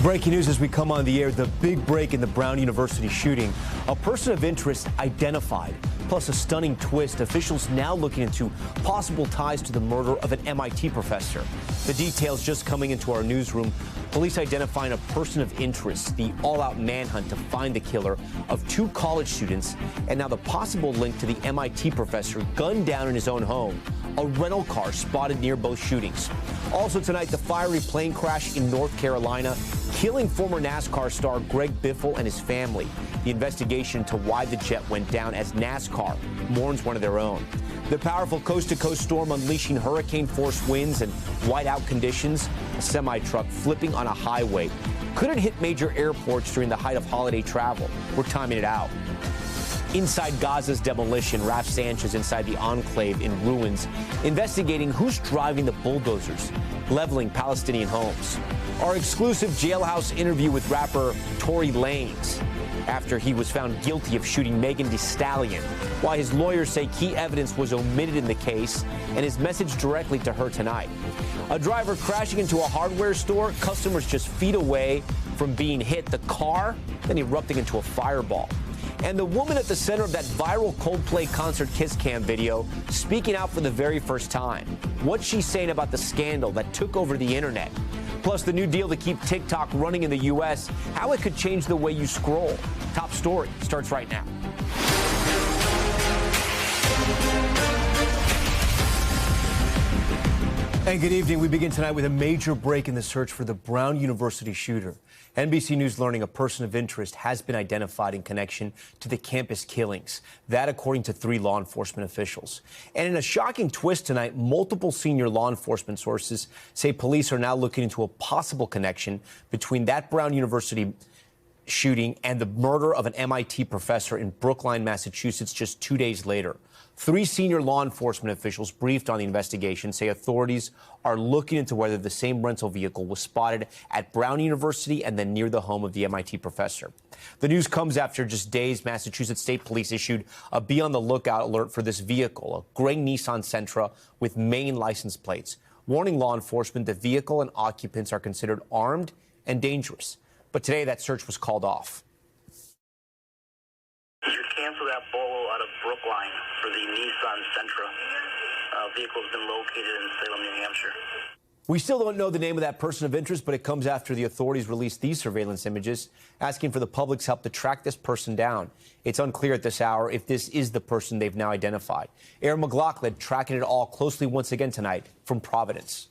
Breaking news as we come on the air, the big break in the Brown University shooting. A person of interest identified, plus a stunning twist. Officials now looking into possible ties to the murder of an MIT professor. The details just coming into our newsroom. Police identifying a person of interest, the all-out manhunt to find the killer of two college students, and now the possible link to the MIT professor gunned down in his own home. A rental car spotted near both shootings. Also tonight, the fiery plane crash in North Carolina, killing former NASCAR star Greg Biffle and his family. The investigation into why the jet went down as NASCAR mourns one of their own. The powerful coast-to-coast storm unleashing hurricane-force winds and whiteout conditions. A semi-truck flipping on a highway. Could it hit major airports during the height of holiday travel? We're timing it out. Inside Gaza's demolition, Raf Sanchez inside the enclave in ruins, investigating who's driving the bulldozers, leveling Palestinian homes. Our exclusive jailhouse interview with rapper Tory Lanez after he was found guilty of shooting Megan Thee Stallion, why his lawyers say key evidence was omitted in the case, and his message directly to her tonight. A driver crashing into a hardware store, customers just feet away from being hit, the car then erupting into a fireball. And the woman at the center of that viral Coldplay concert kiss cam video speaking out for the very first time. What's she saying about the scandal that took over the internet? Plus the new deal to keep TikTok running in the U.S., how it could change the way you scroll. Top story starts right now. And good evening. We begin tonight with a major break in the search for the Brown University shooter. NBC News learning a person of interest has been identified in connection to the campus killings. That according to 3 law enforcement officials. And in a shocking twist tonight, multiple senior law enforcement sources say police are now looking into a possible connection between that Brown University shooting and the murder of an MIT professor in Brookline, Massachusetts, just 2 days later. 3 senior law enforcement officials briefed on the investigation say authorities are looking into whether the same rental vehicle was spotted at Brown University and then near the home of the MIT professor. The news comes after just days Massachusetts State Police issued a be on the lookout alert for this vehicle, a gray Nissan Sentra with Maine license plates, warning law enforcement the vehicle and occupants are considered armed and dangerous. But today that search was called off. You cancel that bolo out of Brookline for the Nissan Sentra. Vehicle has been located in Salem, New Hampshire. We still don't know the name of that person of interest, but it comes after the authorities released these surveillance images, asking for the public's help to track this person down. It's unclear at this hour if this is the person they've now identified. Aaron McLaughlin tracking it all closely once again tonight from Providence.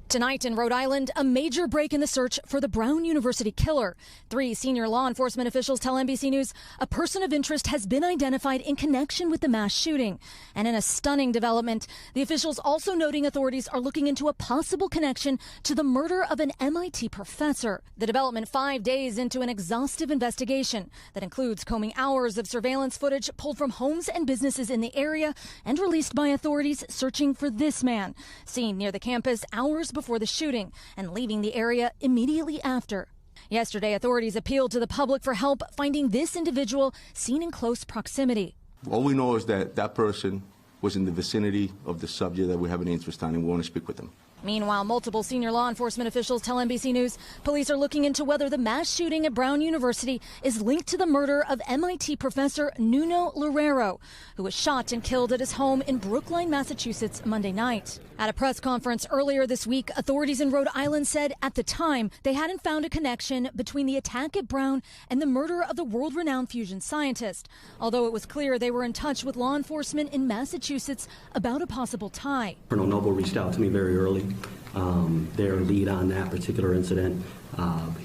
Tonight in Rhode Island, a major break in the search for the Brown University killer. 3 senior law enforcement officials tell NBC News a person of interest has been identified in connection with the mass shooting. And in a stunning development, the officials also noting authorities are looking into a possible connection to the murder of an MIT professor. The development 5 days into an exhaustive investigation that includes combing hours of surveillance footage pulled from homes and businesses in the area and released by authorities searching for this man, seen near the campus hours before the shooting and leaving the area immediately after. Yesterday, authorities appealed to the public for help finding this individual seen in close proximity. All we know is that that person was in the vicinity of the subject that we have an interest in, and we want to speak with them. Meanwhile, multiple senior law enforcement officials tell NBC News police are looking into whether the mass shooting at Brown University is linked to the murder of MIT professor Nuno Loureiro, who was shot and killed at his home in Brookline, Massachusetts, Monday night. At a press conference earlier this week, authorities in Rhode Island said at the time they hadn't found a connection between the attack at Brown and the murder of the world-renowned fusion scientist, although it was clear they were in touch with law enforcement in Massachusetts about a possible tie. Colonel Noble reached out to me very early. Their lead on that particular incident.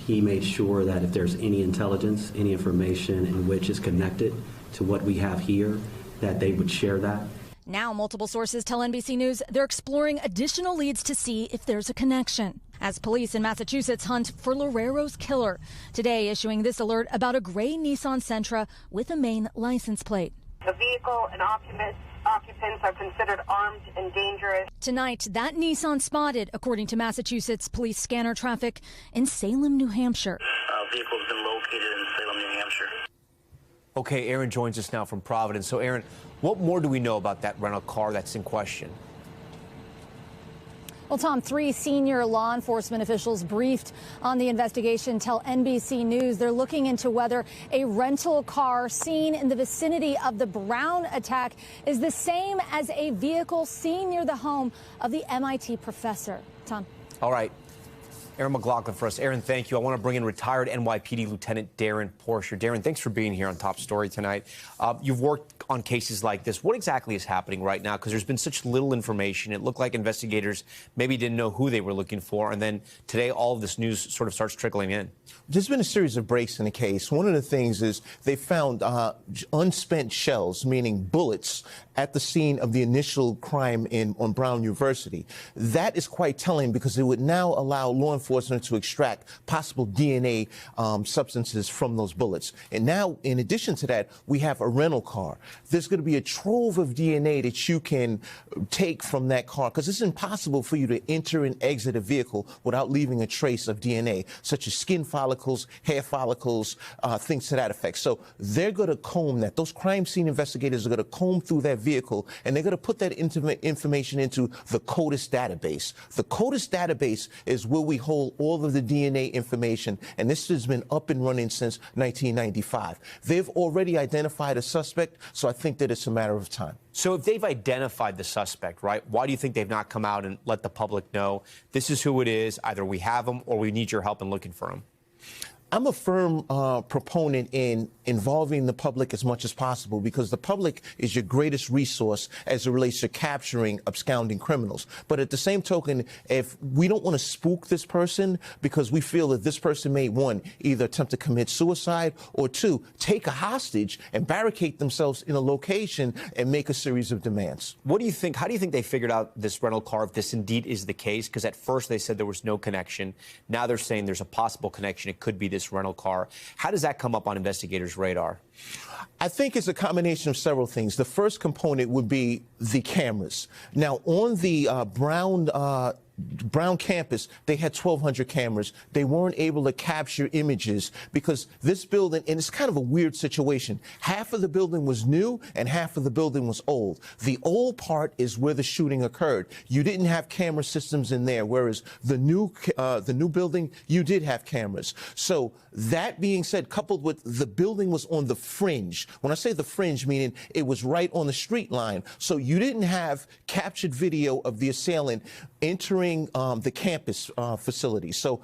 He made sure that if there's any intelligence, any information in which is connected to what we have here, that they would share that. Now multiple sources tell NBC News they're exploring additional leads to see if there's a connection, as police in Massachusetts hunt for Loureiro's killer, today issuing this alert about a gray Nissan Sentra with a Maine license plate. The vehicle and occupants are considered armed and dangerous. Tonight, that Nissan spotted, according to Massachusetts police scanner traffic, in Salem, New Hampshire. Vehicle has been located in Salem, New Hampshire. Okay, Aaron joins us now from Providence. So, Aaron, what more do we know about that rental car that's in question? Well, Tom, 3 senior law enforcement officials briefed on the investigation tell NBC News they're looking into whether a rental car seen in the vicinity of the Brown attack is the same as a vehicle seen near the home of the MIT professor. Tom. All right. Aaron McLaughlin for us. Aaron, thank you. I want to bring in retired NYPD Lieutenant Darren Porsche. Darren, thanks for being here on Top Story tonight. You've worked on cases like this. What exactly is happening right now? Because there's been such little information. It looked like investigators maybe didn't know who they were looking for. And then today, all of this news sort of starts trickling in. There's been a series of breaks in the case. One of the things is they found unspent shells, meaning bullets, at the scene of the initial crime on Brown University. That is quite telling because it would now allow law enforcement to extract possible DNA substances from those bullets. And now, in addition to that, we have a rental car. There's going to be a trove of DNA that you can take from that car because it's impossible for you to enter and exit a vehicle without leaving a trace of DNA, such as skin follicles, hair follicles, things to that effect. So they're going to comb that. Those crime scene investigators are going to comb through that vehicle, and they're going to put that information into the CODIS database. The CODIS database is where we hold all of the DNA information, and this has been up and running since 1995. They've already identified a suspect, so I think that it's a matter of time. So if they've identified the suspect, right, why do you think they've not come out and let the public know this is who it is, either we have him or we need your help in looking for him? I'm a firm proponent in involving the public as much as possible because the public is your greatest resource as it relates to capturing absconding criminals. But at the same token, if we don't want to spook this person because we feel that this person may, one, either attempt to commit suicide or two, take a hostage and barricade themselves in a location and make a series of demands. What do you think? How do you think they figured out this rental car, if this indeed is the case? Because at first they said there was no connection. Now they're saying there's a possible connection. It could be this rental car. How does that come up on investigators' radar? I think it's a combination of several things. The first component would be the cameras. Now, on the Brown campus, they had 1,200 cameras. They weren't able to capture images because this building, and it's kind of a weird situation. Half of the building was new and half of the building was old. The old part is where the shooting occurred. You didn't have camera systems in there, whereas the new building, you did have cameras. So that being said, coupled with the building was on the fringe. When I say the fringe, meaning it was right on the street line. So you didn't have captured video of the assailant entering the campus facility. So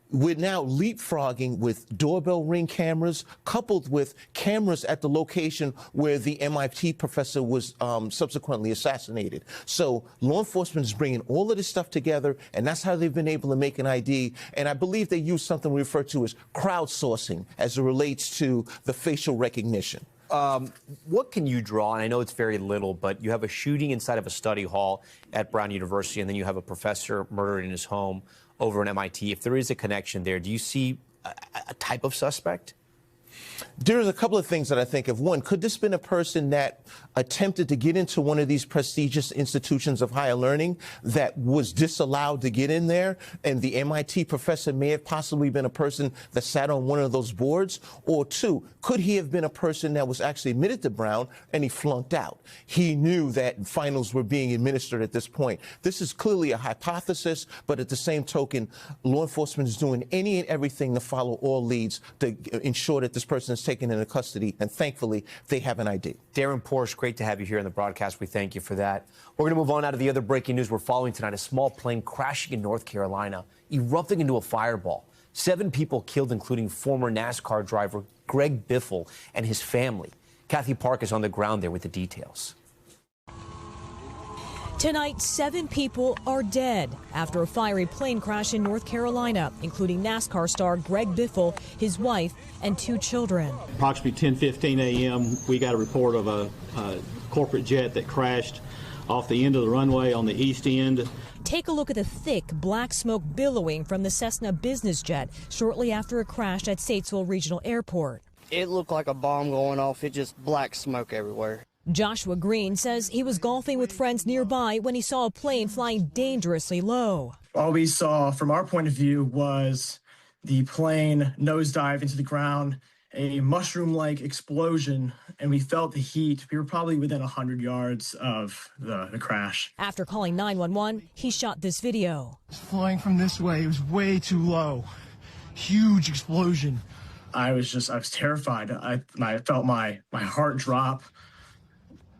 we're now leapfrogging with doorbell ring cameras coupled with cameras at the location where the MIT professor was subsequently assassinated. So law enforcement is bringing all of this stuff together, and that's how they've been able to make an ID. And I believe they use something we refer to as crowdsourcing as it relates to the facial recognition. What can you draw? And I know it's very little, but you have a shooting inside of a study hall at Brown University, and then you have a professor murdered in his home over at MIT. If there is a connection there, do you see a type of suspect? There's a couple of things that I think of. One, could this have been a person that attempted to get into one of these prestigious institutions of higher learning that was disallowed to get in there, and the MIT professor may have possibly been a person that sat on one of those boards? Or two, could he have been a person that was actually admitted to Brown and he flunked out? He knew that finals were being administered at this point. This is clearly a hypothesis, but at the same token, law enforcement is doing any and everything to follow all leads to ensure that this person is taken into custody, and thankfully, they have an ID. Darren Porsche, great to have you here on the broadcast. We thank you for that. We're going to move on out of the other breaking news we're following tonight. A small plane crashing in North Carolina, erupting into a fireball. 7 people killed, including former NASCAR driver Greg Biffle and his family. Kathy Park is on the ground there with the details. Tonight, 7 people are dead after a fiery plane crash in North Carolina, including NASCAR star Greg Biffle, his wife, and 2 children. Approximately 10:15 a.m., we got a report of a corporate jet that crashed off the end of the runway on the east end. Take a look at the thick black smoke billowing from the Cessna business jet shortly after it crashed at Statesville Regional Airport. It looked like a bomb going off. It just black smoke everywhere. Joshua Green says he was golfing with friends nearby when he saw a plane flying dangerously low. All we saw from our point of view was the plane nosedive into the ground a mushroom-like explosion, and we felt the heat. We were probably within 100 yards of the crash. After calling 911, he shot this video. It's flying from this way. It was way too low. Huge explosion. I was terrified. I felt my heart drop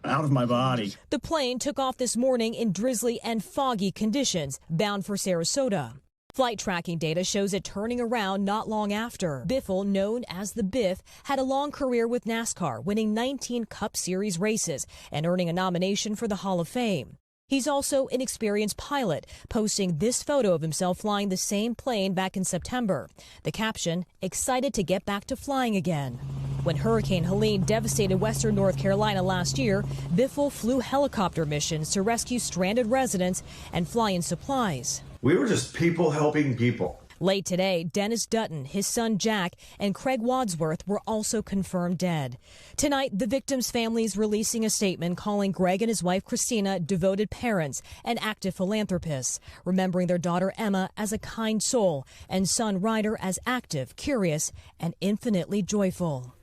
out of my body. The plane took off this morning in drizzly and foggy conditions, bound for Sarasota. Flight tracking data shows it turning around not long after. Biffle, known as the Biff, had a long career with NASCAR, winning 19 Cup Series races and earning a nomination for the Hall of Fame. He's also an experienced pilot, posting this photo of himself flying the same plane back in September. The caption, "Excited to get back to flying again." When Hurricane Helene devastated western North Carolina last year, Biffle flew helicopter missions to rescue stranded residents and fly in supplies. We were just people helping people. Late today, Dennis Dutton, his son Jack, and Craig Wadsworth were also confirmed dead. Tonight, the victims' families releasing a statement calling Greg and his wife Christina devoted parents and active philanthropists, remembering their daughter Emma as a kind soul and son Ryder as active, curious, and infinitely joyful.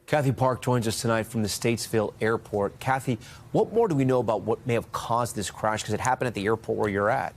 Kathy Park joins us tonight from the Statesville Airport. Kathy, what more do we know about what may have caused this crash? Because it happened at the airport where you're at.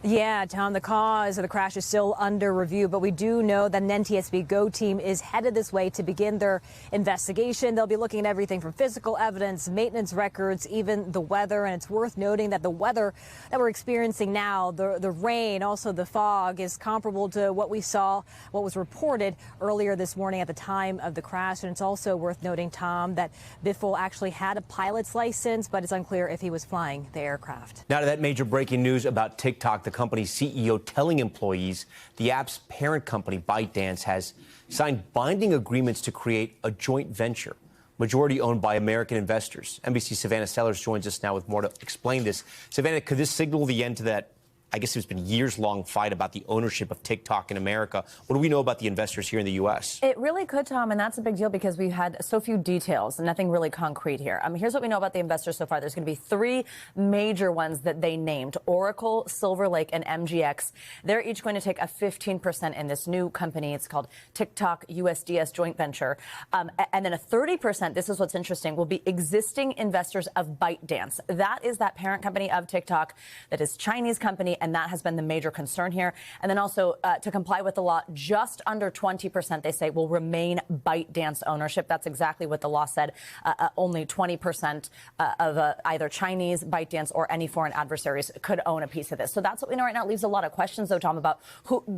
Yeah, Tom, the cause of the crash is still under review, but we do know that an NTSB GO team is headed this way to begin their investigation. They'll be looking at everything from physical evidence, maintenance records, even the weather. And it's worth noting that the weather that we're experiencing now, the rain, also the fog, is comparable to what we saw, what was reported earlier this morning at the time of the crash. And it's also worth noting, Tom, that Biffle actually had a pilot's license, but it's unclear if he was flying the aircraft. Now to that major breaking news about TikTok. The company's CEO telling employees the app's parent company, ByteDance, has signed binding agreements to create a joint venture, majority owned by American investors. NBC's Savannah Sellers joins us now with more to explain this. Savannah, could this signal the end to that, I guess it's been years-long fight about the ownership of TikTok in America? What do we know about the investors here in the U.S.? It really could, Tom, and that's a big deal because we've had so few details and nothing really concrete here. Here's what we know about the investors so far. There's going to be three major ones that they named: Oracle, Silver Lake, and MGX. They're each going to take a 15% in this new company. It's called TikTok USDS joint venture. And then a 30%, this is what's interesting, will be existing investors of ByteDance. That is that parent company of TikTok that is Chinese company, and that has been the major concern here. And then also, to comply with the law, just under 20%, they say, will remain ByteDance ownership. That's exactly what the law said. Only 20% of either Chinese, ByteDance, or any foreign adversaries could own a piece of this. So that's what we know right now. It leaves a lot of questions, though, Tom, about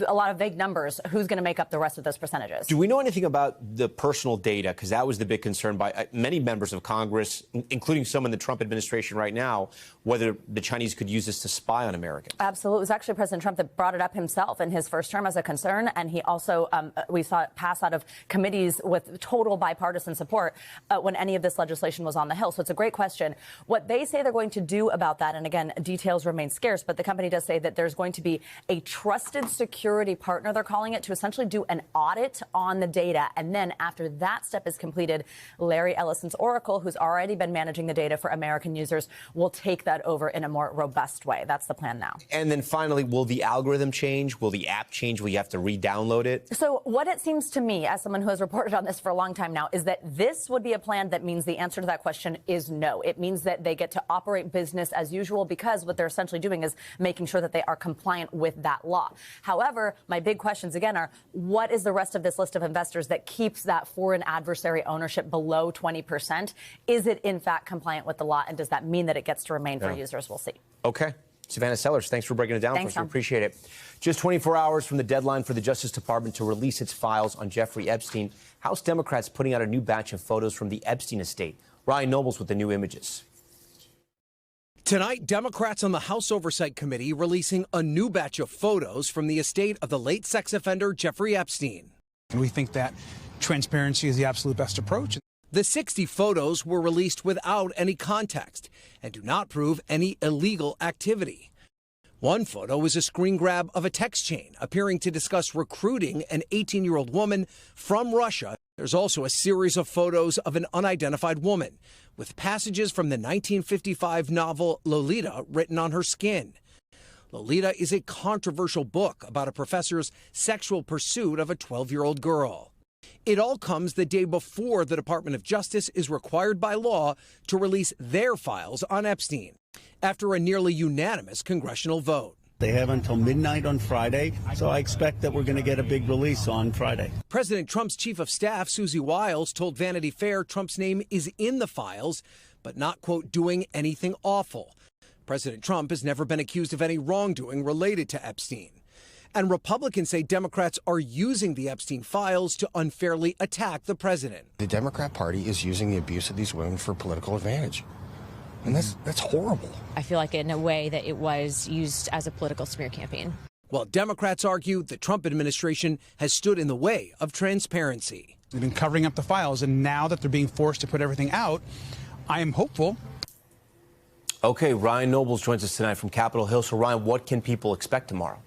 a lot of vague numbers. Who's going to make up the rest of those percentages? Do we know anything about the personal data? Because that was the big concern by many members of Congress, including some in the Trump administration right now, whether the Chinese could use this to spy on Americans. Absolutely. It was actually President Trump that brought it up himself in his first term as a concern. And he also, we saw it pass out of committees with total bipartisan support when any of this legislation was on the Hill. So it's a great question. What they say they're going to do about that, and again, details remain scarce, but the company does say that there's going to be a trusted security partner, they're calling it, to essentially do an audit on the data. And then after that step is completed, Larry Ellison's Oracle, who's already been managing the data for American users, will take that over in a more robust way. That's the plan now. And then finally, will the algorithm change? Will the app change? Will you have to re-download it? So what it seems to me, as someone who has reported on this for a long time now, is that this would be a plan that means the answer to that question is no. It means that they get to operate business as usual, because what they're essentially doing is making sure that they are compliant with that law. However, my big questions again are, what is the rest of this list of investors that keeps that foreign adversary ownership below 20%? Is it in fact compliant with the law, and does that mean that it gets to remain for users? We'll see. Okay. Savannah Sellers, thanks for breaking it down for us. We appreciate it. Just 24 hours from the deadline for the Justice Department to release its files on Jeffrey Epstein, House Democrats putting out a new batch of photos from the Epstein estate. Ryan Nobles with the new images. Tonight, Democrats on the House Oversight Committee releasing a new batch of photos from the estate of the late sex offender Jeffrey Epstein. And we think that transparency is the absolute best approach. The 60 photos were released without any context and do not prove any illegal activity. One photo is a screen grab of a text chain appearing to discuss recruiting an 18-year-old woman from Russia. There's also a series of photos of an unidentified woman with passages from the 1955 novel Lolita written on her skin. Lolita is a controversial book about a professor's sexual pursuit of a 12-year-old girl. It all comes the day before the Department of Justice is required by law to release their files on Epstein, after a nearly unanimous congressional vote. They have until midnight on Friday, so I expect that we're going to get a big release on Friday. President Trump's chief of staff, Susie Wiles, told Vanity Fair Trump's name is in the files, but not, quote, doing anything awful. President Trump has never been accused of any wrongdoing related to Epstein. And Republicans say Democrats are using the Epstein files to unfairly attack the president. The Democrat Party is using the abuse of these women for political advantage. And that's horrible. I feel like in a way that it was used as a political smear campaign. While Democrats argue the Trump administration has stood in the way of transparency. They've been covering up the files, and now that they're being forced to put everything out, I am hopeful. Okay, Ryan Nobles joins us tonight from Capitol Hill. So, Ryan, what can people expect tomorrow?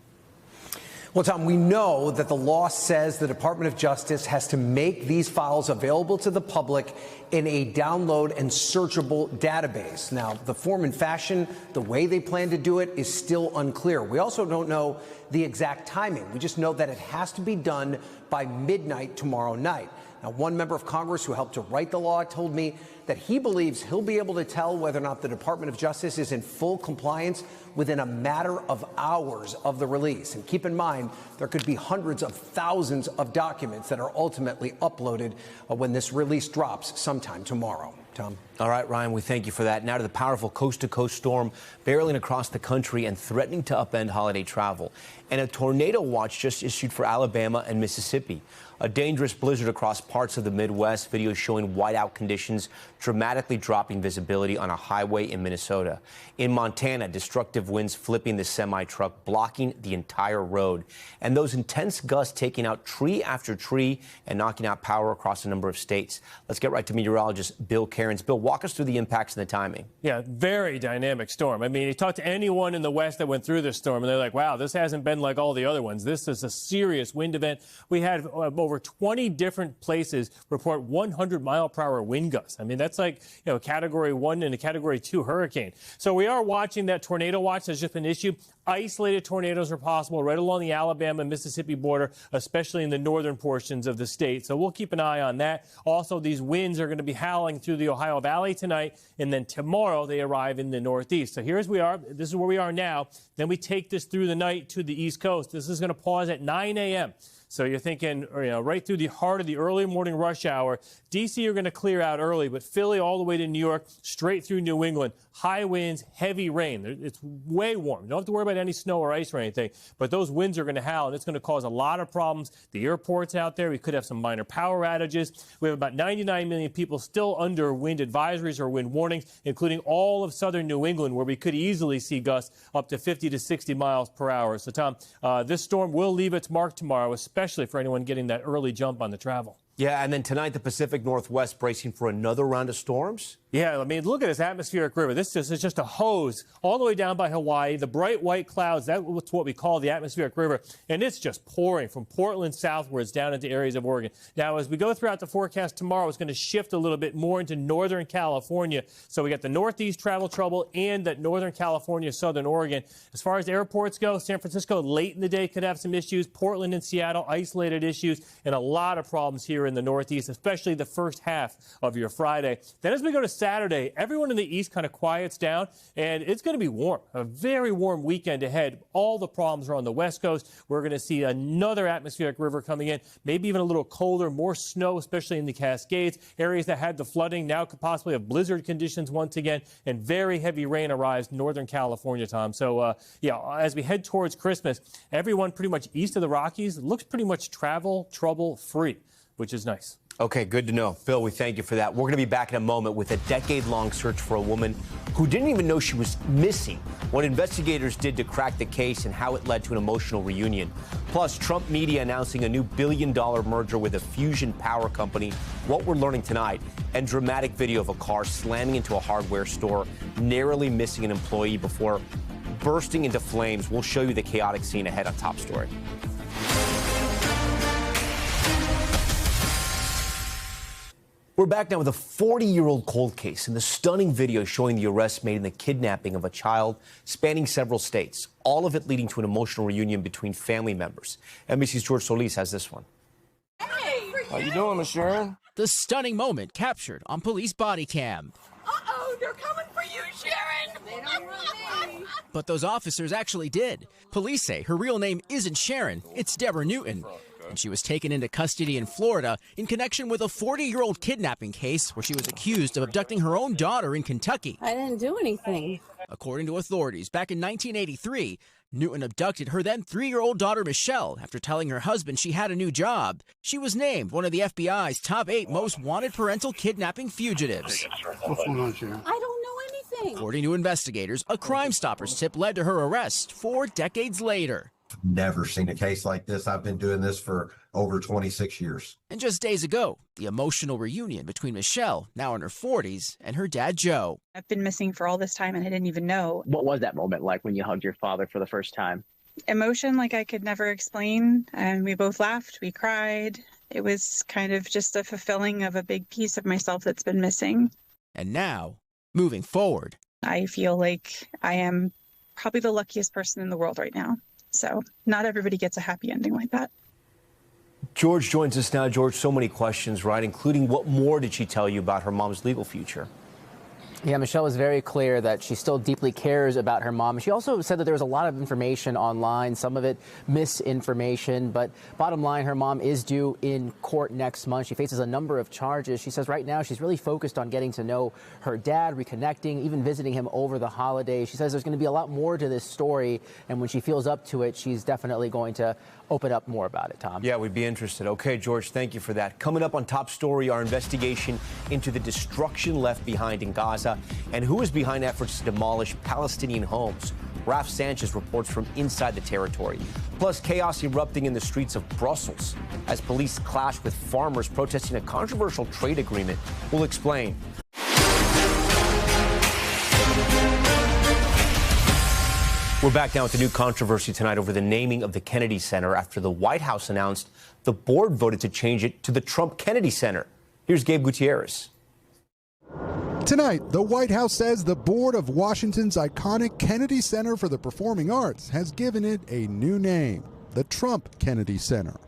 Well, Tom, we know that the law says the Department of Justice has to make these files available to the public in a download and searchable database. Now, the form and fashion, the way they plan to do it is still unclear. We also don't know the exact timing. We just know that it has to be done by midnight tomorrow night. Now, one member of Congress who helped to write the law told me that he believes he'll be able to tell whether or not the Department of Justice is in full compliance within a matter of hours of the release. And keep in mind, there could be hundreds of thousands of documents that are ultimately uploaded when this release drops sometime tomorrow. Tom. All right, Ryan, we thank you for that. Now to the powerful coast-to-coast storm barreling across the country and threatening to upend holiday travel. And a tornado watch just issued for Alabama and Mississippi. A dangerous blizzard across parts of the Midwest. Videos showing whiteout conditions, dramatically dropping visibility on a highway in Minnesota. In Montana, destructive winds flipping the semi-truck, blocking the entire road. And those intense gusts taking out tree after tree and knocking out power across a number of states. Let's get right to meteorologist Bill Cairns. Bill, walk us through the impacts and the timing. Yeah, very dynamic storm. I mean, you talk to anyone in the West that went through this storm, and they're like, wow, this hasn't been like all the other ones. This is a serious wind event. We had over 20 different places report 100-mile-per-hour wind gusts. I mean, that's like, a Category 1 and a Category 2 hurricane. So we are watching that tornado watch that's just been issued. Isolated tornadoes are possible right along the Alabama-Mississippi border, especially in the northern portions of the state. So we'll keep an eye on that. Also, these winds are going to be howling through the Ohio Valley tonight, and then tomorrow they arrive in the Northeast. So here's we are. This is where we are now. Then we take this through the night to the East Coast. This is going to pause at 9 a.m. So you're thinking, right through the heart of the early morning rush hour. D.C. are going to clear out early, but Philly all the way to New York, straight through New England. High winds, heavy rain. It's way warm. You don't have to worry about any snow or ice or anything, but those winds are going to howl, and it's going to cause a lot of problems. The airports out there, we could have some minor power outages. We have about 99 million people still under wind advisories or wind warnings, including all of southern New England, where we could easily see gusts up to 50 to 60 miles per hour. So, Tom, this storm will leave its mark tomorrow, especially for anyone getting that early jump on the travel. Yeah, and then tonight, the Pacific Northwest bracing for another round of storms. Yeah, I mean, look at this atmospheric river. This is just a hose all the way down by Hawaii. The bright white clouds, that's what we call the atmospheric river. And it's just pouring from Portland southwards down into areas of Oregon. Now, as we go throughout the forecast tomorrow, it's going to shift a little bit more into northern California. So we got the northeast travel trouble and that northern California, southern Oregon. As far as airports go, San Francisco late in the day could have some issues. Portland and Seattle, isolated issues, and a lot of problems here in the northeast, especially the first half of your Friday. Then as we go to Saturday, everyone in the east kind of quiets down, and it's going to be warm. A very warm weekend ahead. All the problems are on the west coast. We're going to see another atmospheric river coming in, maybe even a little colder, more snow, especially in the Cascades. Areas that had the flooding now could possibly have blizzard conditions once again, and very heavy rain arrives in northern California, Tom. So, as we head towards Christmas, everyone pretty much east of the Rockies looks pretty much travel trouble-free, which is nice. Okay, good to know. Bill, we thank you for that. We're going to be back in a moment with a decade-long search for a woman who didn't even know she was missing, what investigators did to crack the case, and how it led to an emotional reunion. Plus, Trump media announcing a new billion-dollar merger with a fusion power company, what we're learning tonight, and dramatic video of a car slamming into a hardware store, narrowly missing an employee before bursting into flames. We'll show you the chaotic scene ahead on Top Story. We're back now with a 40-year-old cold case and the stunning video showing the arrest made in the kidnapping of a child spanning several states, all of it leading to an emotional reunion between family members. NBC's George Solis has this one. How you doing, Miss Sharon? The stunning moment captured on police body cam. Uh-oh, they're coming for you, Sharon! They don't want me. But those officers actually did. Police say her real name isn't Sharon, it's Deborah Newton. And she was taken into custody in Florida in connection with a 40-year-old kidnapping case where she was accused of abducting her own daughter in Kentucky. I didn't do anything. According to authorities, back in 1983, Newton abducted her then 3-year-old daughter Michelle after telling her husband she had a new job. She was named one of the FBI's top 8 most wanted parental kidnapping fugitives. What's going on, Sharon? I don't know anything. According to investigators, a Crime Stoppers tip led to her arrest 4 decades later. Never seen a case like this. I've been doing this for over 26 years. And just days ago, the emotional reunion between Michelle, now in her 40s, and her dad, Joe. I've been missing for all this time and I didn't even know. What was that moment like when you hugged your father for the first time? Emotion like I could never explain. And we both laughed, we cried. It was kind of just a fulfilling of a big piece of myself that's been missing. And now, moving forward, I feel like I am probably the luckiest person in the world right now. So not everybody gets a happy ending like that. George joins us now. George, so many questions, right? Including what more did she tell you about her mom's legal future? Yeah, Michelle was very clear that she still deeply cares about her mom. She also said that there was a lot of information online, some of it misinformation. But bottom line, her mom is due in court next month. She faces a number of charges. She says right now she's really focused on getting to know her dad, reconnecting, even visiting him over the holidays. She says there's going to be a lot more to this story. And when she feels up to it, she's definitely going to open up more about it, Tom. Yeah, we'd be interested. Okay, George, thank you for that. Coming up on Top Story, our investigation into the destruction left behind in Gaza and who is behind efforts to demolish Palestinian homes. Raf Sanchez reports from inside the territory. Plus, chaos erupting in the streets of Brussels as police clash with farmers protesting a controversial trade agreement. We'll explain. We're back now with the new controversy tonight over the naming of the Kennedy Center after the White House announced the board voted to change it to the Trump Kennedy Center. Here's Gabe Gutierrez. Tonight, the White House says the board of Washington's iconic Kennedy Center for the Performing Arts has given it a new name, the Trump Kennedy Center.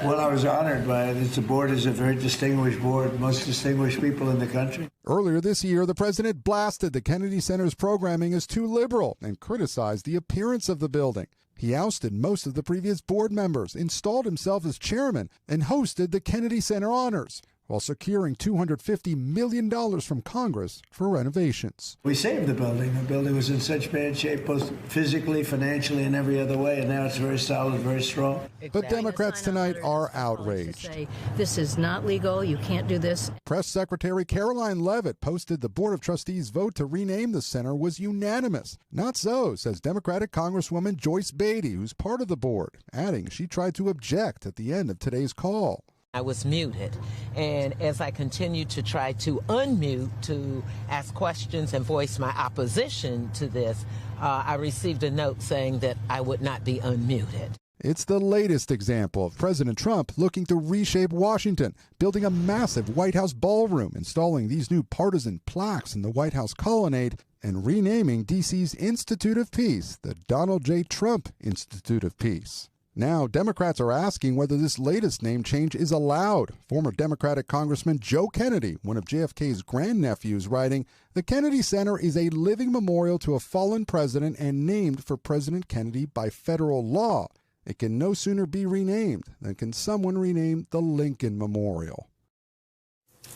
Well, I was honored by it. The board is a very distinguished board, most distinguished people in the country. Earlier this year, the president blasted the Kennedy Center's programming as too liberal and criticized the appearance of the building. He ousted most of the previous board members, installed himself as chairman, and hosted the Kennedy Center Honors, while securing $250 million from Congress for renovations. We saved the building. The building was in such bad shape, both physically, financially, and every other way, and now it's very solid, very strong. But Democrats tonight are outraged. This is not legal. You can't do this. Press Secretary Caroline Leavitt posted the Board of Trustees' vote to rename the center was unanimous. Not so, says Democratic Congresswoman Joyce Beatty, who's part of the board, adding she tried to object at the end of today's call. I was muted, and as I continued to try to unmute to ask questions and voice my opposition to this, I received a note saying that I would not be unmuted. It's the latest example of President Trump looking to reshape Washington, building a massive White House ballroom, installing these new partisan plaques in the White House colonnade, and renaming D.C.'s Institute of Peace the Donald J. Trump Institute of Peace. Now, Democrats are asking whether this latest name change is allowed. Former Democratic Congressman Joe Kennedy, one of JFK's grandnephews, writing, "The Kennedy Center is a living memorial to a fallen president and named for President Kennedy by federal law. It can no sooner be renamed than can someone rename the Lincoln Memorial."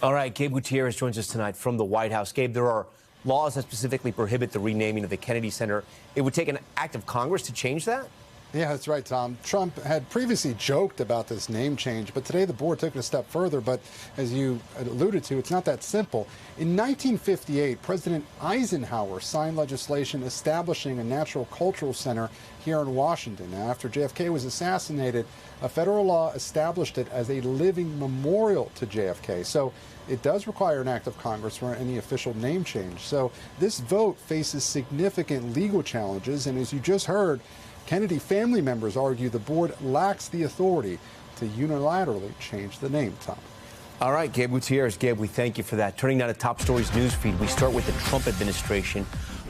All right, Gabe Gutierrez joins us tonight from the White House. Gabe, there are laws that specifically prohibit the renaming of the Kennedy Center. It would take an act of Congress to change that? Yeah, that's right, Tom. Trump had previously joked about this name change, but today the board took it a step further. But as you alluded to, it's not that simple. In 1958, President Eisenhower signed legislation establishing a natural cultural center here in Washington. Now, after JFK was assassinated, a federal law established it as a living memorial to JFK. So it does require an act of Congress for any official name change. So this vote faces significant legal challenges, and as you just heard, Kennedy family members argue the board lacks the authority to unilaterally change the name, Tom. All right, Gabe Gutierrez. Gabe, we thank you for that. Turning now to Top Stories news feed, we start with the Trump administration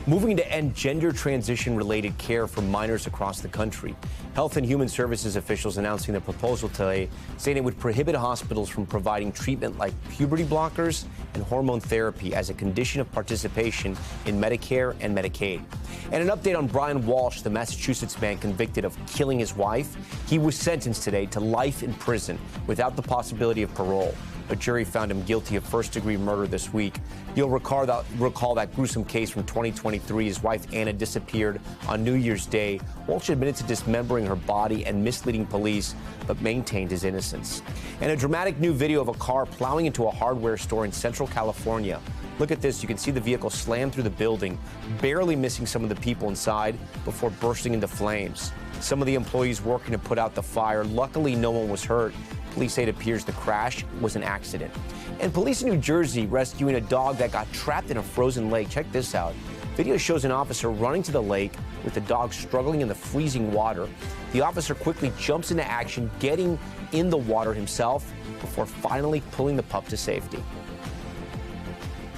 moving to end gender transition-related care for minors across the country. Health and Human Services officials announcing their proposal today, saying it would prohibit hospitals from providing treatment like puberty blockers and hormone therapy as a condition of participation in Medicare and Medicaid. And an update on Brian Walsh, the Massachusetts man convicted of killing his wife. He was sentenced today to life in prison without the possibility of parole. A jury found him guilty of first-degree murder this week. You'll recall that gruesome case from 2023. His wife, Anna, disappeared on New Year's Day. Walsh admitted to dismembering her body and misleading police, but maintained his innocence. And a dramatic new video of a car plowing into a hardware store in Central California. Look at this. You can see the vehicle slam through the building, barely missing some of the people inside before bursting into flames. Some of the employees working to put out the fire. Luckily, no one was hurt. Police say it appears the crash was an accident. And police in New Jersey rescuing a dog that got trapped in a frozen lake. Check this out. Video shows an officer running to the lake with the dog struggling in the freezing water. The officer quickly jumps into action, getting in the water himself before finally pulling the pup to safety.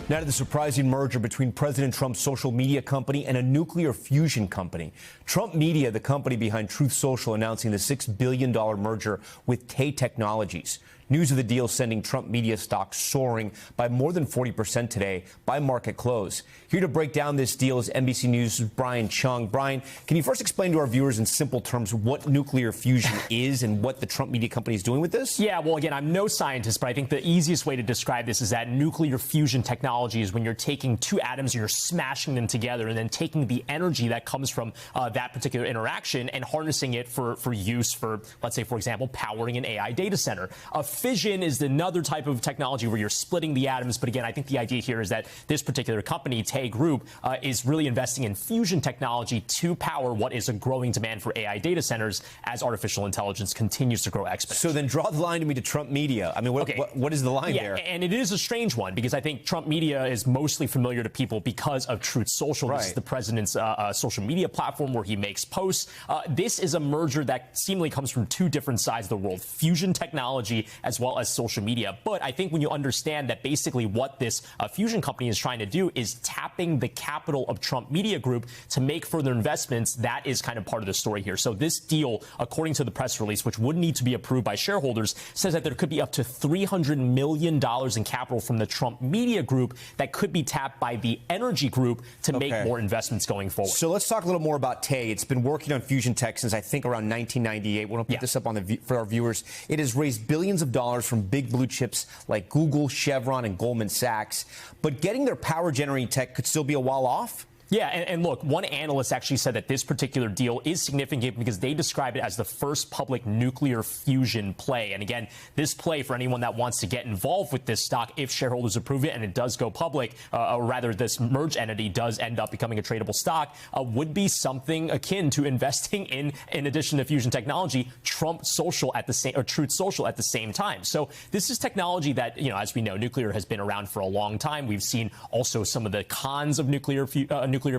Now to the surprising merger between President Trump's social media company and a nuclear fusion company. Trump Media, the company behind Truth Social, announcing the $6 billion merger with Tay Technologies. News of the deal sending Trump Media stock soaring by more than 40% today by market close. Here to break down this deal is NBC News' Brian Chung. Brian, can you first explain to our viewers in simple terms what nuclear fusion is and what the Trump Media company is doing with this? Yeah, well, again, I'm no scientist, but I think the easiest way to describe this is that nuclear fusion technology is when you're taking two atoms and you're smashing them together and then taking the energy that comes from that particular interaction and harnessing it for use for, let's say, for example, powering an AI data center. Fission is another type of technology where you're splitting the atoms. But again, I think the idea here is that this particular company, Tay Group, is really investing in fusion technology to power what is a growing demand for AI data centers as artificial intelligence continues to grow exponentially. So then draw the line to me to Trump Media. I mean, what is the line there? And it is a strange one because I think Trump Media is mostly familiar to people because of Truth Social. Right. This is the president's social media platform where he makes posts. This is a merger that seemingly comes from two different sides of the world, fusion technology as well as social media. But I think when you understand that basically what this fusion company is trying to do is tapping the capital of Trump Media Group to make further investments, that is kind of part of the story here. So this deal, according to the press release, which would need to be approved by shareholders, says that there could be up to $300 million in capital from the Trump Media Group that could be tapped by the Energy Group to make more investments going forward. So let's talk a little more about Tay. It's been working on fusion tech since I think around 1998. We're going to put this up on for our viewers. It has raised billions of dollars from big blue chips like Google, Chevron, and Goldman Sachs. But getting their power generating tech could still be a while off. Yeah, and look, one analyst actually said that this particular deal is significant because they describe it as the first public nuclear fusion play. And again, this play, for anyone that wants to get involved with this stock, if shareholders approve it and it does go public, or rather this merged entity does end up becoming a tradable stock, would be something akin to investing in addition to fusion technology, Trump Social at the same, or Truth Social at the same time. So this is technology that, you know, as we know, nuclear has been around for a long time. We've seen also some of the cons of nuclear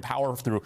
power through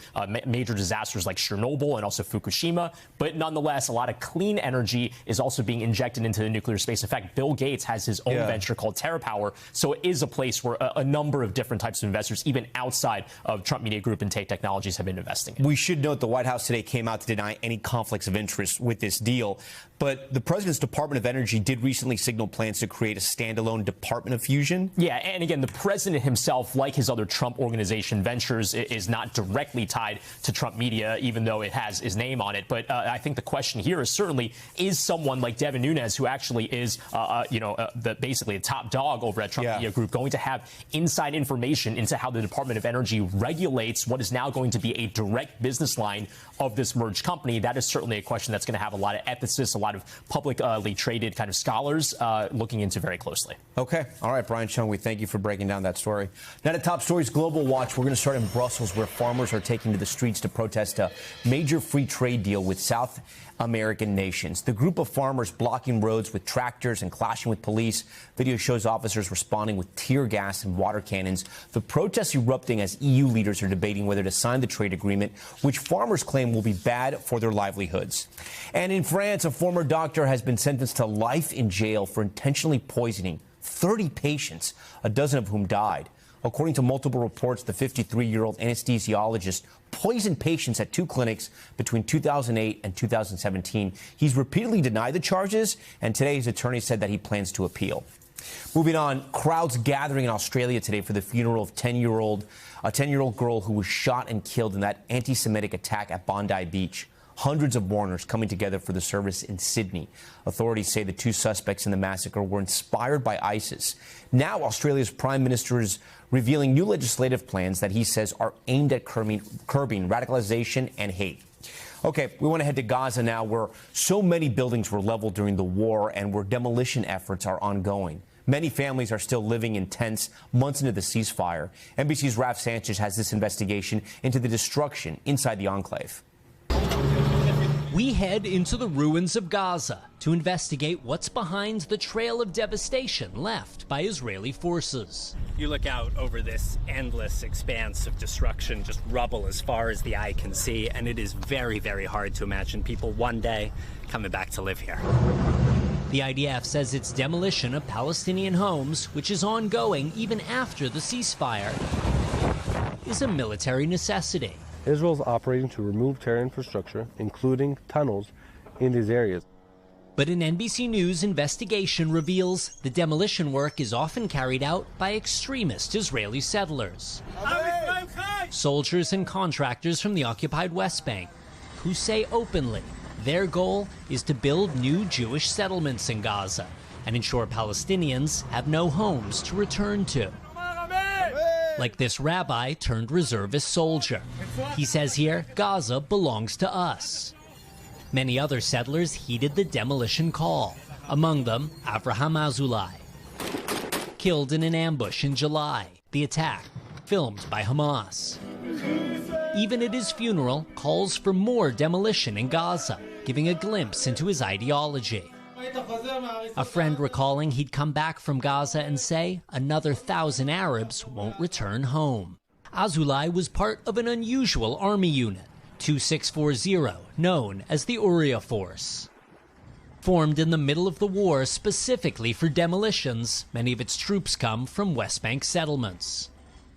major disasters like Chernobyl and also Fukushima. But nonetheless, a lot of clean energy is also being injected into the nuclear space. In fact, Bill Gates has his own venture called TerraPower. So it is a place where a number of different types of investors, even outside of Trump Media Group and Tay Technologies, have been investing in. We should note the White House today came out to deny any conflicts of interest with this deal. But the president's Department of Energy did recently signal plans to create a standalone Department of Fusion. Yeah, and again, the president himself, like his other Trump Organization ventures, is not directly tied to Trump Media, even though it has his name on it. But I think the question here is certainly, is someone like Devin Nunes, who actually is, basically a top dog over at Trump Media Group, going to have inside information into how the Department of Energy regulates what is now going to be a direct business line of this merged company? That is certainly a question that's going to have a lot of ethicists, a lot of publicly traded kind of scholars looking into very closely. Okay. All right, Brian Chung, we thank you for breaking down that story. Now to Top Stories Global Watch. We're going to start in Brussels, where farmers are taking to the streets to protest a major free trade deal with South American nations. The group of farmers blocking roads with tractors and clashing with police. Video shows officers responding with tear gas and water cannons. The protests erupting as EU leaders are debating whether to sign the trade agreement, which farmers claim will be bad for their livelihoods. And in France, a former doctor has been sentenced to life in jail for intentionally poisoning 30 patients, a dozen of whom died. According to multiple reports, the 53-year-old anesthesiologist poisoned patients at 2 clinics between 2008 and 2017. He's repeatedly denied the charges, and today his attorney said that he plans to appeal. Moving on, crowds gathering in Australia today for the funeral of a 10-year-old girl who was shot and killed in that anti-Semitic attack at Bondi Beach. Hundreds of mourners coming together for the service in Sydney. Authorities say the 2 suspects in the massacre were inspired by ISIS. Now, Australia's Prime Minister is revealing new legislative plans that he says are aimed at curbing radicalization and hate. Okay, we want to head to Gaza now, where so many buildings were leveled during the war and where demolition efforts are ongoing. Many families are still living in tents months into the ceasefire. NBC's Raf Sanchez has this investigation into the destruction inside the enclave. We head into the ruins of Gaza to investigate what's behind the trail of devastation left by Israeli forces. You look out over this endless expanse of destruction, just rubble as far as the eye can see, and it is very, very hard to imagine people one day coming back to live here. The IDF says its demolition of Palestinian homes, which is ongoing even after the ceasefire, is a military necessity. Israel's operating to remove terror infrastructure, including tunnels, in these areas. But an NBC News investigation reveals the demolition work is often carried out by extremist Israeli settlers. Soldiers and contractors from the occupied West Bank who say openly their goal is to build new Jewish settlements in Gaza and ensure Palestinians have no homes to return to. Like this rabbi turned reservist soldier. He says here, Gaza belongs to us. Many other settlers heeded the demolition call, among them Avraham Azulai. Killed in an ambush in July, the attack filmed by Hamas. Even at his funeral, calls for more demolition in Gaza, giving a glimpse into his ideology. A friend recalling he'd come back from Gaza and say another 1,000 Arabs won't return home. Azulai was part of an unusual army unit, 2640, known as the Uriah Force. Formed in the middle of the war specifically for demolitions, many of its troops come from West Bank settlements.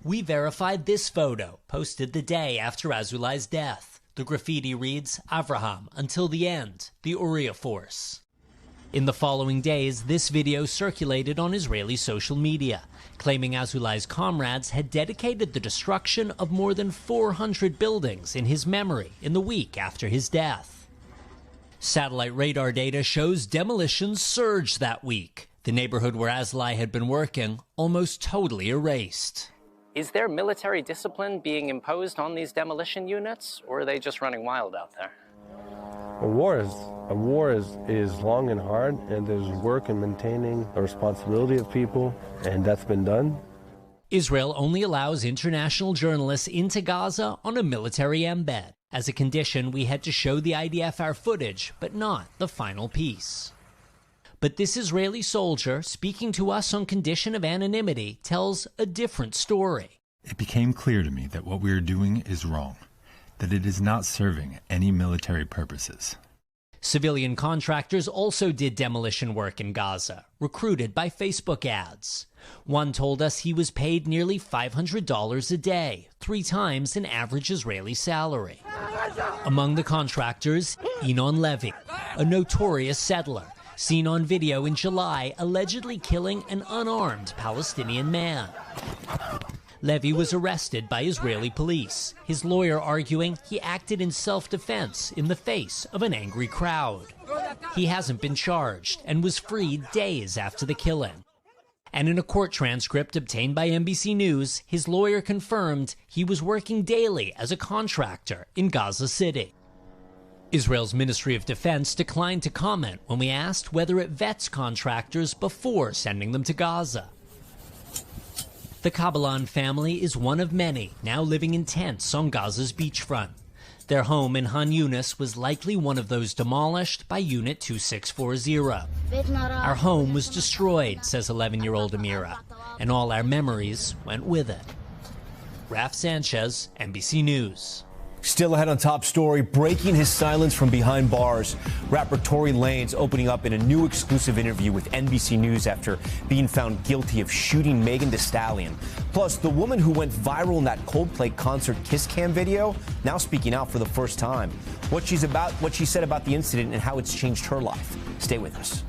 We verified this photo, posted the day after Azulai's death. The graffiti reads, Avraham, until the end, the Uriah Force. In the following days, this video circulated on Israeli social media, claiming Azulai's comrades had dedicated the destruction of more than 400 buildings in his memory in the week after his death. Satellite radar data shows demolitions surged that week. The neighborhood where Azulai had been working almost totally erased. Is there military discipline being imposed on these demolition units, or are they just running wild out there? A war is long and hard, and there's work in maintaining the responsibility of people, and that's been done. Israel only allows international journalists into Gaza on a military embed. As a condition, we had to show the IDF our footage, but not the final piece. But this Israeli soldier, speaking to us on condition of anonymity, tells a different story. It became clear to me that what we are doing is wrong, that it is not serving any military purposes. Civilian contractors also did demolition work in Gaza, recruited by Facebook ads. One told us he was paid nearly $500 a day, 3 times an average Israeli salary. Among the contractors, Enon Levy, a notorious settler, seen on video in July allegedly killing an unarmed Palestinian man. Levy was arrested by Israeli police, his lawyer arguing he acted in self-defense in the face of an angry crowd. He hasn't been charged and was freed days after the killing. And in a court transcript obtained by NBC News, his lawyer confirmed he was working daily as a contractor in Gaza City. Israel's Ministry of Defense declined to comment when we asked whether it vets contractors before sending them to Gaza. The Kabbalan family is one of many now living in tents on Gaza's beachfront. Their home in Han Yunis was likely one of those demolished by Unit 2640. Our home was destroyed, says 11-year-old Amira, and all our memories went with it. Raf Sanchez, NBC News. Still ahead on Top Story, breaking his silence from behind bars. Rapper Tory Lanez opening up in a new exclusive interview with NBC News after being found guilty of shooting Megan Thee Stallion. Plus, the woman who went viral in that Coldplay concert kiss cam video, now speaking out for the first time. What she said about the incident and how it's changed her life. Stay with us.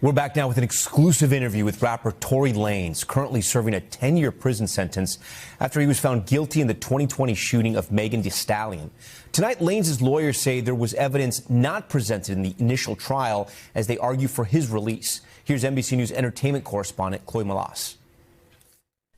We're back now with an exclusive interview with rapper Tory Lanez, currently serving a 10-year prison sentence after he was found guilty in the 2020 shooting of Megan Thee Stallion. Tonight, Lanez's lawyers say there was evidence not presented in the initial trial as they argue for his release. Here's NBC News entertainment correspondent Chloe Malas.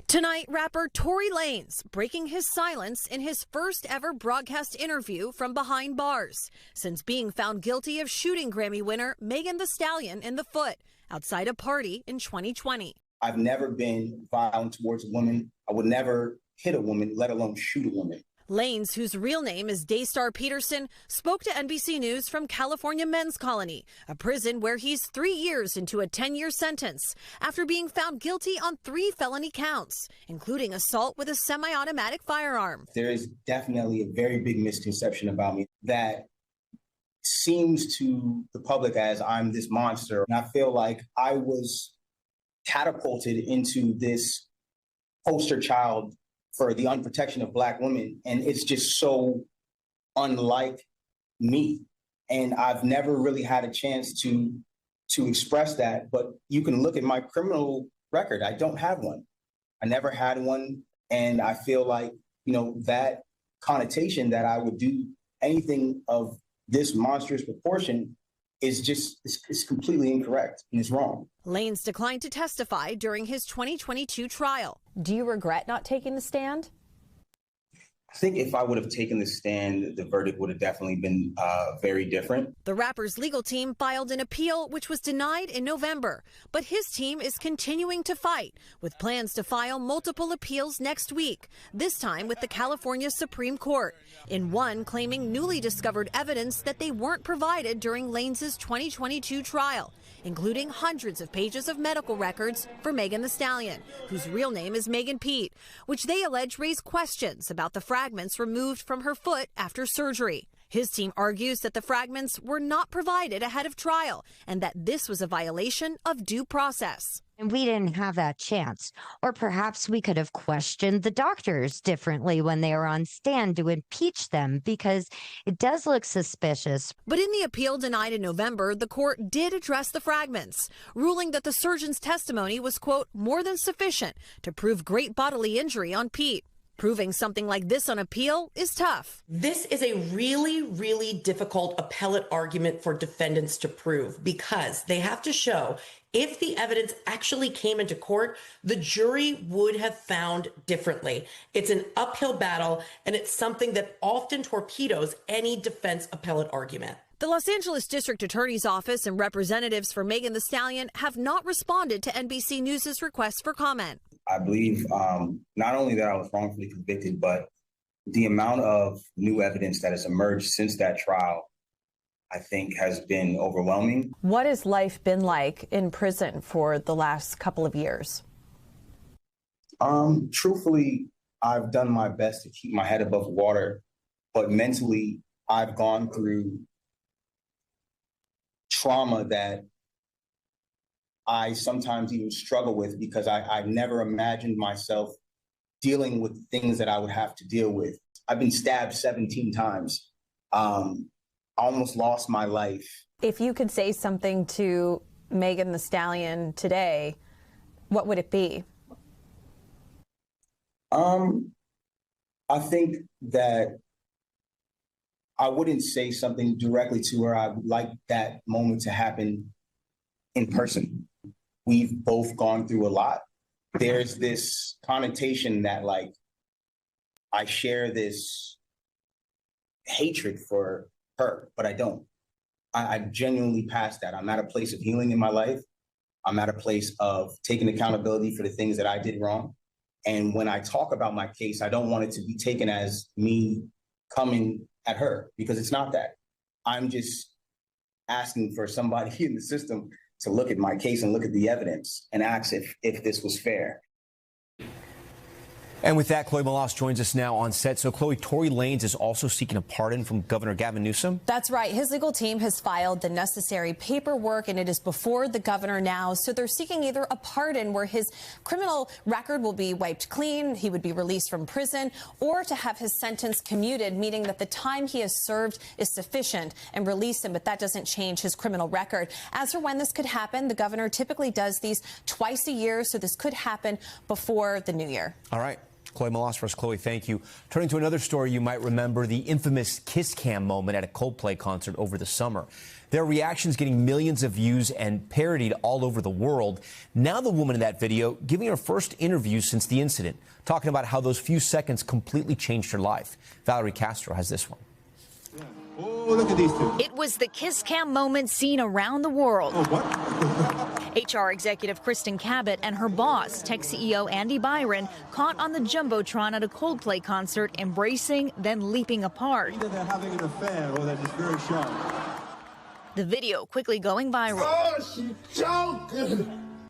Tonight, rapper Tory Lanez breaking his silence in his first ever broadcast interview from behind bars since being found guilty of shooting Grammy winner Megan Thee Stallion in the foot outside a party in 2020. I've never been violent towards a woman. I would never hit a woman, let alone shoot a woman. Lanez, whose real name is Daystar Peterson, spoke to NBC News from California Men's Colony, a prison where he's 3 years into a 10-year sentence after being found guilty on 3 felony counts, including assault with a semi-automatic firearm. There is definitely a very big misconception about me that seems to the public as I'm this monster. And I feel like I was catapulted into this poster child for the unprotection of Black women. And it's just so unlike me. And I've never really had a chance to express that. But you can look at my criminal record. I don't have one. I never had one. And I feel like, you know, that connotation that I would do anything of this monstrous proportion is just, it's completely incorrect and it's wrong. Lanez declined to testify during his 2022 trial. Do you regret not taking the stand? I think if I would have taken the stand, the verdict would have definitely been very different. The rapper's legal team filed an appeal, which was denied in November. But his team is continuing to fight, with plans to file multiple appeals next week, this time with the California Supreme Court, in one claiming newly discovered evidence that they weren't provided during Lanez's 2022 trial, including hundreds of pages of medical records for Megan Thee Stallion, whose real name is Megan Pete, which they allege raise questions about the fragments removed from her foot after surgery. His team argues that the fragments were not provided ahead of trial and that this was a violation of due process. And we didn't have that chance. Or perhaps we could have questioned the doctors differently when they were on stand to impeach them, because it does look suspicious. But in the appeal denied in November, the court did address the fragments, ruling that the surgeon's testimony was, quote, more than sufficient to prove great bodily injury on Pete. Proving something like this on appeal is tough. This is a really, really difficult appellate argument for defendants to prove, because they have to show if the evidence actually came into court, the jury would have found differently. It's an uphill battle, and it's something that often torpedoes any defense appellate argument. The Los Angeles District Attorney's Office and representatives for Megan Thee Stallion have not responded to NBC News' request for comment. I believe not only that I was wrongfully convicted, but the amount of new evidence that has emerged since that trial, I think, has been overwhelming. What has life been like in prison for the last couple of years? Truthfully, I've done my best to keep my head above water, but mentally, I've gone through trauma that I sometimes even struggle with, because I never imagined myself dealing with things that I would have to deal with. I've been stabbed 17 times. Almost lost my life. If you could say something to Megan Thee Stallion today, what would it be? I think that I wouldn't say something directly to her. I would like that moment to happen in person. We've both gone through a lot. There's this connotation that, like, I share this hatred for her, but I don't. I genuinely passed that. I'm at a place of healing in my life. I'm at a place of taking accountability for the things that I did wrong. And when I talk about my case, I don't want it to be taken as me coming at her, because it's not that. I'm just asking for somebody in the system to look at my case and look at the evidence and ask if this was fair. And with that, Chloe Malas joins us now on set. So, Chloe, Tory Lanez is also seeking a pardon from Governor Gavin Newsom? That's right. His legal team has filed the necessary paperwork, and it is before the governor now. So they're seeking either a pardon where his criminal record will be wiped clean, he would be released from prison, or to have his sentence commuted, meaning that the time he has served is sufficient, and release him, but that doesn't change his criminal record. As for when this could happen, the governor typically does these twice a year, so this could happen before the new year. All right. Chloe Malas for us. Chloe, thank you. Turning to another story, you might remember the infamous kiss cam moment at a Coldplay concert over the summer. Their reactions getting millions of views and parodied all over the world. Now the woman in that video giving her first interview since the incident, talking about how those few seconds completely changed her life. Valerie Castro has this one. Oh, look at these two. It was the kiss cam moment seen around the world. Oh, what? HR executive Kristen Cabot and her boss, tech CEO Andy Byron, caught on the Jumbotron at a Coldplay concert, embracing, then leaping apart. Either they're having an affair or they're just very shy. The video quickly going viral. Oh, she choked!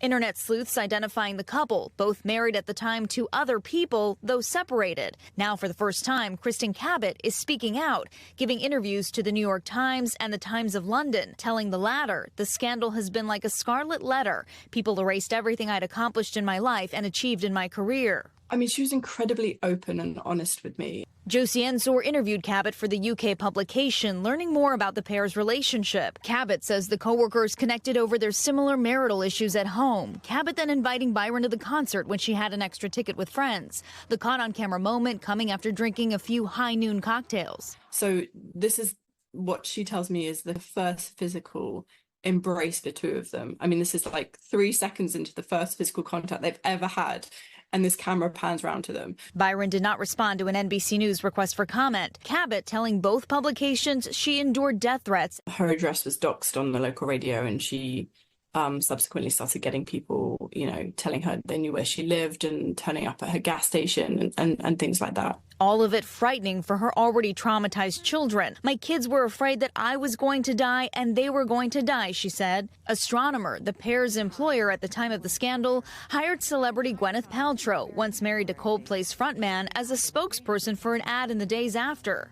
Internet sleuths identifying the couple, both married at the time to other people, though separated. Now, for the first time, Kristen Cabot is speaking out, giving interviews to the New York Times and the Times of London, telling the latter the scandal has been like a scarlet letter. People erased everything I'd accomplished in my life and achieved in my career. I mean, she was incredibly open and honest with me. Josie Ensor interviewed Cabot for the UK publication, learning more about the pair's relationship. Cabot says the co-workers connected over their similar marital issues at home. Cabot then inviting Byron to the concert when she had an extra ticket with friends. The caught-on-camera moment coming after drinking a few high-noon cocktails. So this is what she tells me is the first physical embrace the two of them. I mean, this is like 3 seconds into the first physical contact they've ever had. And this camera pans round to them. Byron did not respond to an NBC News request for comment. Cabot telling both publications she endured death threats. Her address was doxed on the local radio, and she subsequently started getting people, telling her they knew where she lived and turning up at her gas station and things like that. All of it frightening for her already traumatized children. My kids were afraid that I was going to die and they were going to die, she said. Astronomer, the pair's employer at the time of the scandal, hired celebrity Gwyneth Paltrow, once married to Coldplay's frontman, as a spokesperson for an ad in the days after.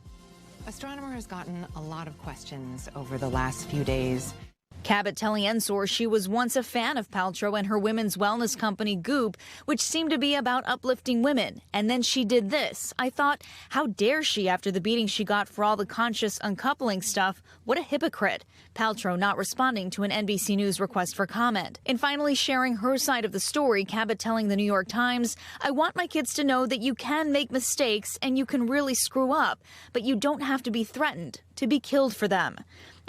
Astronomer has gotten a lot of questions over the last few days. Cabot telling Ensor she was once a fan of Paltrow and her women's wellness company Goop, which seemed to be about uplifting women. And then she did this. I thought, how dare she after the beating she got for all the conscious uncoupling stuff? What a hypocrite. Paltrow not responding to an NBC News request for comment. And finally sharing her side of the story, Cabot telling the New York Times, I want my kids to know that you can make mistakes and you can really screw up, but you don't have to be threatened to be killed for them.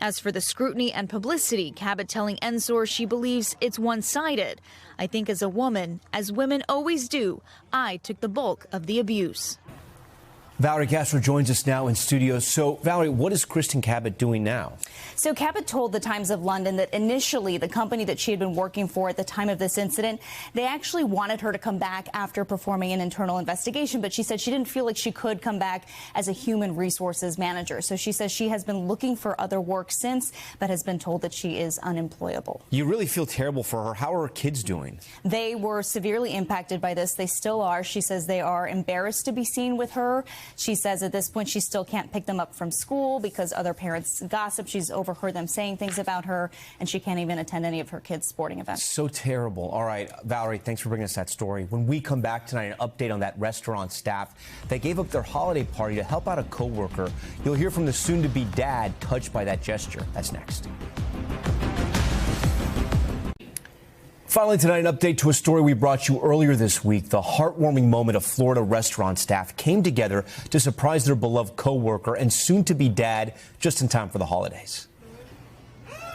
As for the scrutiny and publicity, Cabot telling Ensor she believes it's one-sided. I think as a woman, as women always do, I took the bulk of the abuse. Valerie Castro joins us now in studio. So, Valerie, what is Kristen Cabot doing now? So Cabot told the Times of London that initially the company that she had been working for at the time of this incident, they actually wanted her to come back after performing an internal investigation, but she said she didn't feel like she could come back as a human resources manager. So she says she has been looking for other work since, but has been told that she is unemployable. You really feel terrible for her. How are her kids doing? They were severely impacted by this. They still are. She says they are embarrassed to be seen with her. She says at this point she still can't pick them up from school because other parents gossip. She's overheard them saying things about her, and she can't even attend any of her kids' sporting events. So terrible. All right, Valerie, thanks for bringing us that story. When we come back tonight, an update on that restaurant staff that gave up their holiday party to help out a coworker. You'll hear from the soon-to-be dad touched by that gesture. That's next. Finally tonight, an update to a story we brought you earlier this week. The heartwarming moment of Florida restaurant staff came together to surprise their beloved coworker and soon-to-be dad just in time for the holidays.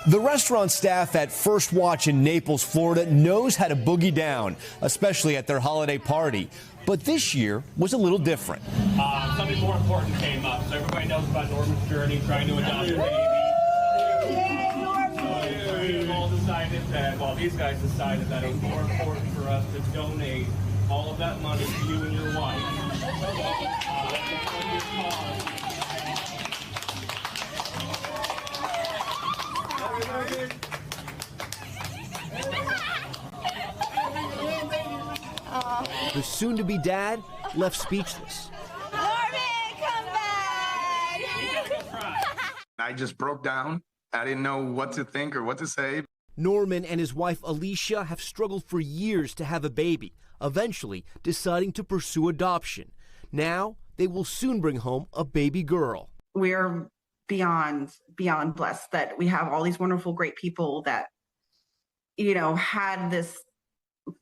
The restaurant staff at First Watch in Naples, Florida, knows how to boogie down, especially at their holiday party. But this year was a little different. Something more important came up. So everybody knows about Norman's journey, trying to adopt a baby. We've all decided that, well, these guys decided that it was more important for us to donate all of that money to you and your wife. The soon-to-be dad left speechless. I just broke down. I didn't know what to think or what to say. Norman and his wife Alicia have struggled for years to have a baby, eventually deciding to pursue adoption. Now they will soon bring home a baby girl. We're beyond blessed that we have all these wonderful, great people that, had this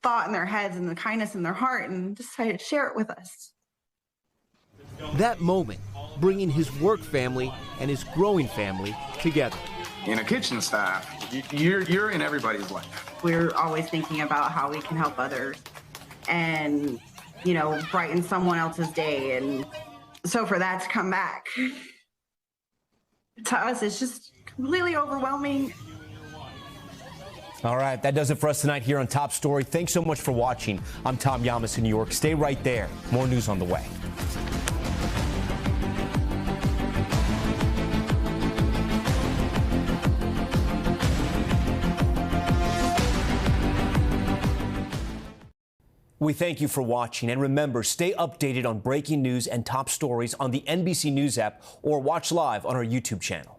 thought in their heads and the kindness in their heart and decided to share it with us. That moment, bringing his work family and his growing family together. In a kitchen staff, you're in everybody's life. We're always thinking about how we can help others and, brighten someone else's day. And so for that to come back, to us, it's just completely overwhelming. All right, that does it for us tonight here on Top Story. Thanks so much for watching. I'm Tom Llamas in New York. Stay right there. More news on the way. We thank you for watching, and remember, stay updated on breaking news and top stories on the NBC News app or watch live on our YouTube channel.